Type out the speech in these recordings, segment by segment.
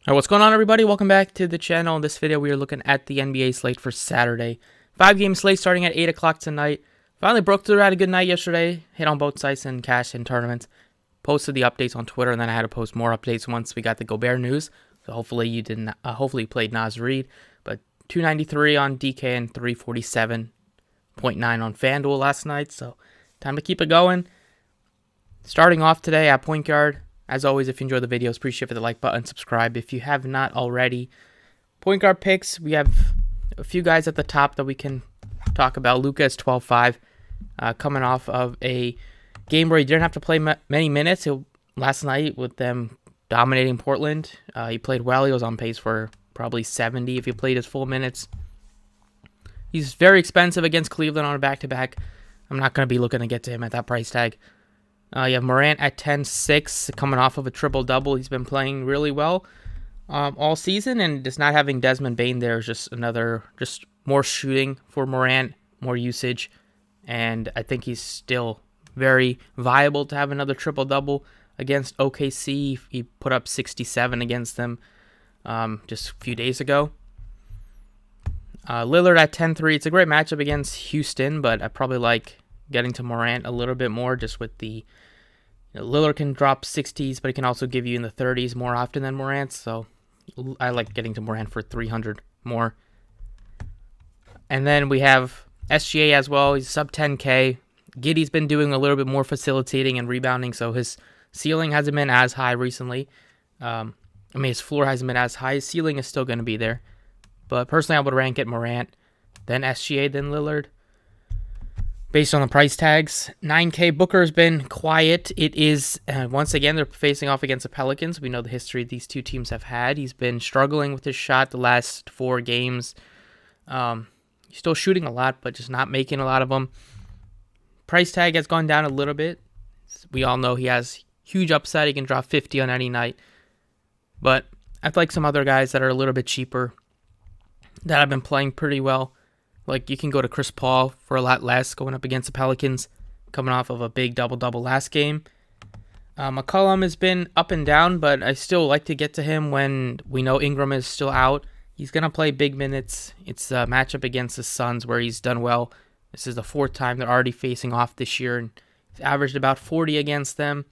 Alright, what's going on, everybody? Welcome back to the channel. In this video, we are looking at the NBA slate for Saturday. 5-game slate starting at 8 o'clock tonight. Finally broke through. Had a good night yesterday. Hit on both sites and cash in tournaments. Posted the updates on Twitter, and then I had to post more updates once we got the Gobert news. So hopefully you didn't. Hopefully you played Nas Reed. But 293 on DK and 347.9 on Fanduel last night. So time to keep it going. Starting off today at point guard. As always, if you enjoy the videos, appreciate the like button, subscribe if you have not already. Point guard picks, we have a few guys at the top that we can talk about. Luka is 12-5, coming off of a game where he didn't have to play many minutes. Last night with them dominating Portland, he played well. He was on pace for probably 70 if he played his full minutes. He's very expensive against Cleveland on a back-to-back. I'm not going to be looking to get to him at that price tag. You have Morant at 10-6, coming off of a triple-double. He's been playing really well all season, and just not having Desmond Bane there is just more shooting for Morant, more usage, and I think he's still very viable to have another triple-double against OKC. He put up 67 against them just a few days ago. Lillard at 10-3. It's a great matchup against Houston, but I probably like getting to Morant a little bit more, just with the Lillard can drop 60s, but he can also give you in the 30s more often than Morant, so I like getting to Morant for 300 more. And then we have SGA as well. He's sub 10K. Giddey's been doing a little bit more facilitating and rebounding, so his ceiling hasn't been as high recently. His floor hasn't been as high. His ceiling is still going to be there. But personally, I would rank it Morant, then SGA, then Lillard. Based on the price tags, 9K. Booker's been quiet. It is, once again, they're facing off against the Pelicans. We know the history these two teams have had. He's been struggling with his shot the last 4 games. He's still shooting a lot, but just not making a lot of them. Price tag has gone down a little bit. We all know he has huge upside. He can drop 50 on any night. But I like some other guys that are a little bit cheaper that have been playing pretty well. Like, you can go to Chris Paul for a lot less, going up against the Pelicans, coming off of a big double-double last game. McCollum has been up and down, but I still like to get to him when we know Ingram is still out. He's going to play big minutes. It's a matchup against the Suns where he's done well. This is the 4th time they're already facing off this year, and he's averaged about 40 against them.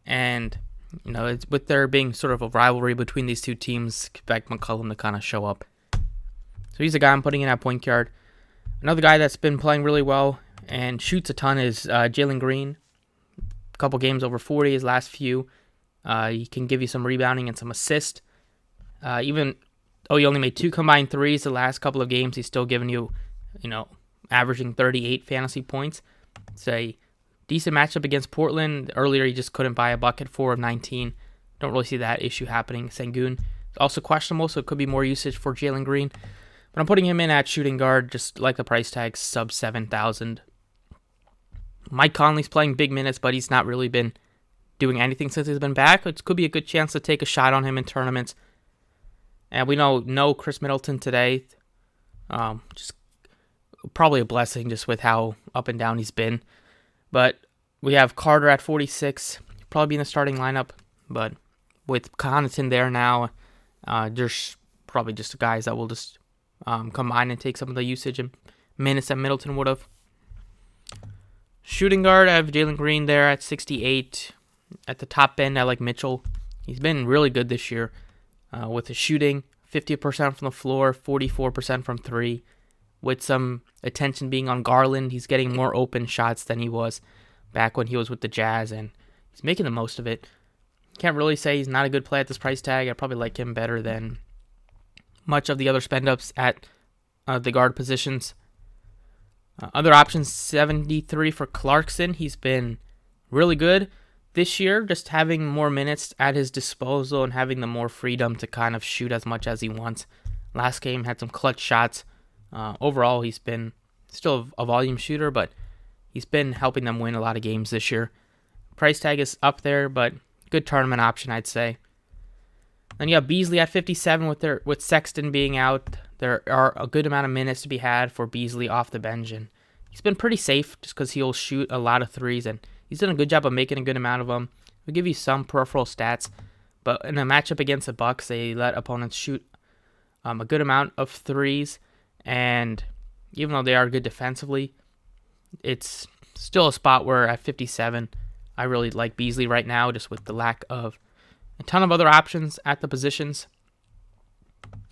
And, it's with there being sort of a rivalry between these two teams, expect McCollum to kind of show up. So he's a guy I'm putting in at point guard. Another guy that's been playing really well and shoots a ton is Jalen Green. A couple games over 40 his last few. He can give you some rebounding and some assist. Even though he only made 2 combined threes the last couple of games, he's still giving you, averaging 38 fantasy points. It's a decent matchup against Portland. Earlier, he just couldn't buy a bucket, 4 of 19. Don't really see that issue happening. Sengun is also questionable, so it could be more usage for Jalen Green. But I'm putting him in at shooting guard, just like the price tag, sub 7,000. Mike Conley's playing big minutes, but he's not really been doing anything since he's been back. It could be a good chance to take a shot on him in tournaments. And we know no Chris Middleton today. Just probably a blessing just with how up and down he's been. But we have Carter at 46. Probably be in the starting lineup. But with Connaughton there now, there's probably just guys that will just combine and take some of the usage and minutes that Middleton would have. Shooting guard, I have Jalen Green there at 68. At the top end, I like Mitchell. He's been really good this year with his shooting, 50% from the floor, 44% from 3. With some attention being on Garland, he's getting more open shots than he was back when he was with the Jazz, and he's making the most of it. Can't really say he's not a good play at this price tag. I probably like him better than much of the other spend-ups at the guard positions. Other options, 73 for Clarkson. He's been really good this year, just having more minutes at his disposal and having the more freedom to kind of shoot as much as he wants. Last game had some clutch shots. Overall, he's been still a volume shooter, but he's been helping them win a lot of games this year. Price tag is up there, but good tournament option, I'd say. Then you have Beasley at 57 with Sexton being out. There are a good amount of minutes to be had for Beasley off the bench, and he's been pretty safe just because he'll shoot a lot of threes, and he's done a good job of making a good amount of them. He'll give you some peripheral stats, But in a matchup against the Bucks, they let opponents shoot a good amount of threes, and even though they are good defensively, it's still a spot where at 57, I really like Beasley right now, just with the lack of a ton of other options at the positions.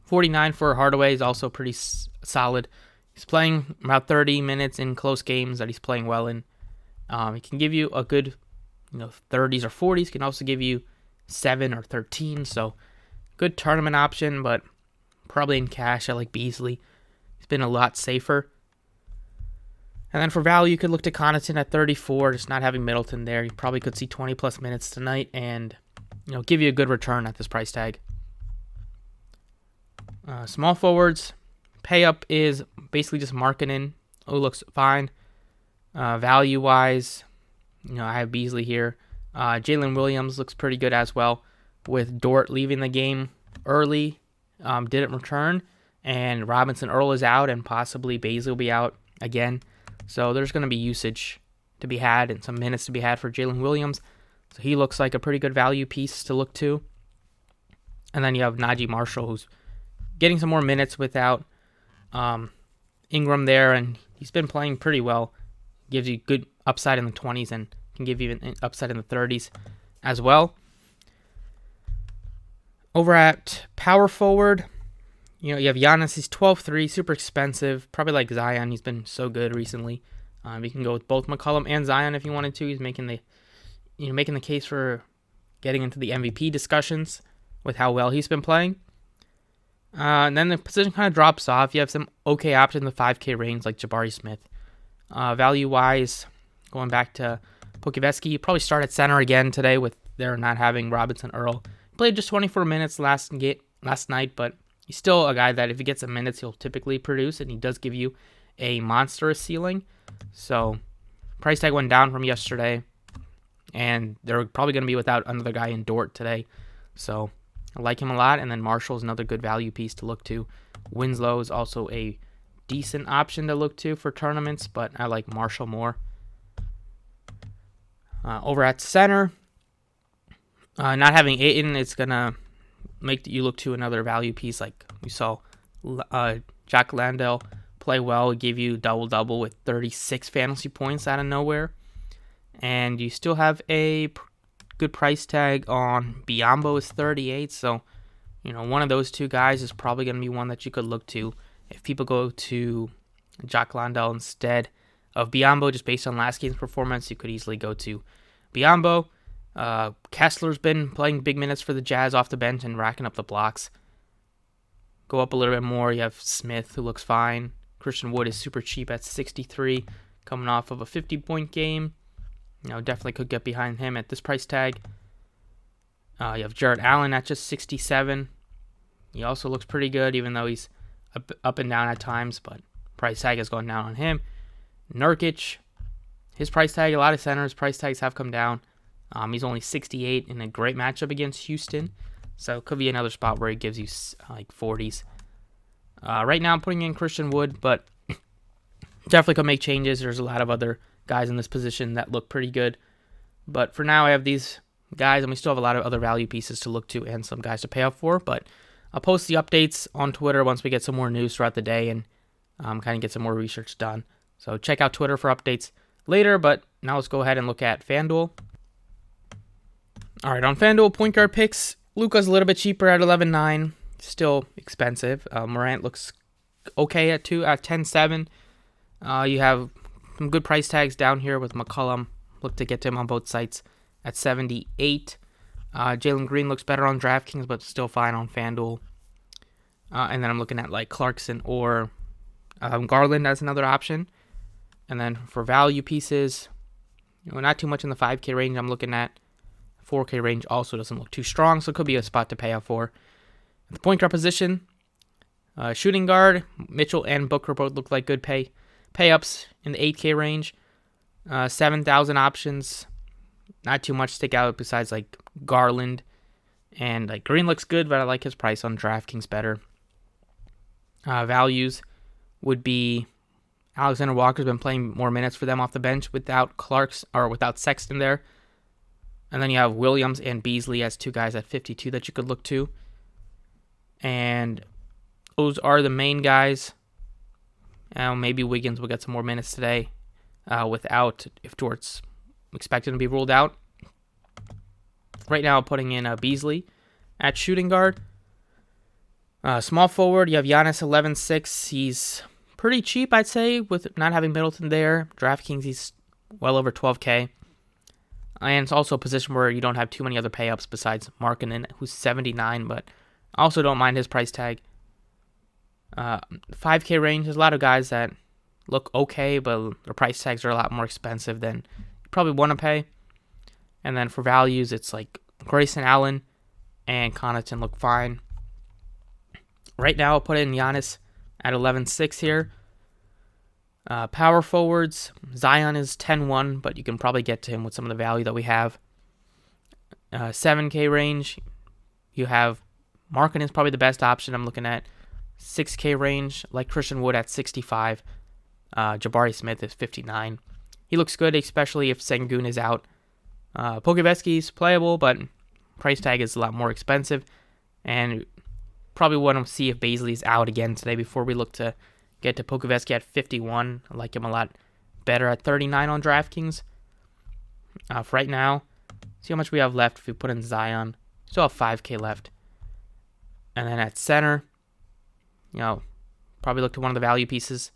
49 for Hardaway is also pretty solid. He's playing about 30 minutes in close games that he's playing well in. He can give you a good 30s or 40s. Can also give you 7 or 13. So good tournament option, but probably in cash, I like Beasley. He's been a lot safer. And then for value, you could look to Connaughton at 34, just not having Middleton there. You probably could see 20 plus minutes tonight and give you a good return at this price tag. Small forwards, pay up is basically just Markkanen, who looks fine. Value wise, I have Beasley here. Jalen Williams looks pretty good as well, with Dort leaving the game early, didn't return, and Robinson Earl is out, and possibly Beasley will be out again. So there's going to be usage to be had and some minutes to be had for Jalen Williams. So he looks like a pretty good value piece to look to. And then you have Najee Marshall, who's getting some more minutes without Ingram there, and he's been playing pretty well. Gives you good upside in the 20s and can give you an upside in the 30s as well. Over at power forward, you have Giannis. He's 12-3, super expensive. Probably like Zion. He's been so good recently. You can go with both McCollum and Zion if you wanted to. He's making the case for getting into the MVP discussions with how well he's been playing. And then the position kind of drops off. You have some okay options in the 5K range like Jabari Smith. Value-wise, going back to Pokusevski, you probably start at center again today with their not having Robinson Earl. Played just 24 minutes last night, but he's still a guy that if he gets some minutes, he'll typically produce, and he does give you a monstrous ceiling. So price tag went down from yesterday, and they're probably going to be without another guy in Dort today. So I like him a lot, and then Marshall's another good value piece to look to. Winslow is also a decent option to look to for tournaments, but I like Marshall more. Over at center, not having Ayton, it's going to make you look to another value piece like we saw Jack Landale play well. He gave you double-double with 36 fantasy points out of nowhere. And you still have a good price tag on Biyombo is 38, so one of those two guys is probably going to be one that you could look to. If people go to Jack Landale instead of Biyombo, just based on last game's performance, you could easily go to Biyombo. Kessler's been playing big minutes for the Jazz off the bench and racking up the blocks. Go up a little bit more, you have Smith, who looks fine. Christian Wood is super cheap at 63, coming off of a 50-point game. Definitely could get behind him at this price tag. You have Jarrett Allen at just 67. He also looks pretty good, even though he's up and down at times, but price tag has gone down on him. Nurkic, his price tag, a lot of centers' price tags have come down. He's only 68 in a great matchup against Houston, so it could be another spot where he gives you like 40s. Right now I'm putting in Christian Wood, but definitely could make changes. There's a lot of other guys in this position that look pretty good. But for now, I have these guys, and we still have a lot of other value pieces to look to and some guys to pay up for. But I'll post the updates on Twitter once we get some more news throughout the day and kind of get some more research done. So check out Twitter for updates later, but now let's go ahead and look at FanDuel. All right, on FanDuel, point guard picks, Luka's a little bit cheaper at 11.9, still expensive. Morant looks okay at 10.7. You have some good price tags down here with McCollum. Look to get to him on both sites at 78. Jalen Green looks better on DraftKings, but still fine on FanDuel. And then I'm looking at like Clarkson or Garland as another option. And then for value pieces, not too much in the 5K range. I'm looking at 4K range also doesn't look too strong, so it could be a spot to pay up for. At the point guard position, shooting guard, Mitchell and Booker both look like good pay-ups in the 8K range. 7,000 options. Not too much stick out besides like Garland. And like Green looks good, but I like his price on DraftKings better. Values would be Alexander Walker's been playing more minutes for them off the bench without without Sexton there. And then you have Williams and Beasley as 2 guys at 52 that you could look to. And those are the main guys. Maybe Wiggins will get some more minutes today without, if Dort's expected to be ruled out. Right now I'm putting in Beasley at shooting guard. Small forward, you have Giannis 11.6. He's pretty cheap, I'd say, with not having Middleton there. DraftKings, he's well over 12K. And it's also a position where you don't have too many other pay-ups besides Markkanen, who's 79, but I also don't mind his price tag. 5K range, there's a lot of guys that look okay, but their price tags are a lot more expensive than you probably want to pay. And then for values, it's like Grayson Allen and Connaughton look fine. Right now, I'll put in Giannis at 11.6 here. Power forwards, Zion is 10.1, but you can probably get to him with some of the value that we have. 7K range, you have Markkanen is probably the best option I'm looking at. 6K range, like Christian Wood at 65. Jabari Smith is 59. He looks good, especially if Sengun is out. Pokuveski's playable, but price tag is a lot more expensive. And probably want to see if Beasley's out again today before we look to get to Pokuveski at 51. I like him a lot better at 39 on DraftKings. For right now, see how much we have left if we put in Zion. Still have 5K left. And then at center, probably look to one of the value pieces.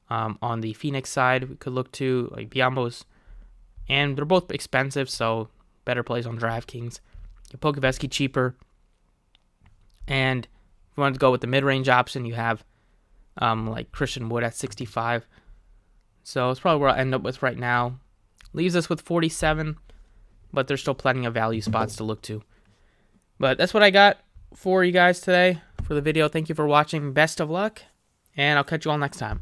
On the Phoenix side, we could look to like Biyombo's. And they're both expensive, so better plays on DraftKings. Pokuveski cheaper. And if you want to go with the mid-range option, you have like Christian Wood at 65. So it's probably where I'll end up with right now. Leaves us with 47, but there's still plenty of value spots to look to. But that's what I got for you guys today for the video. Thank you for watching. Best of luck, and I'll catch you all next time.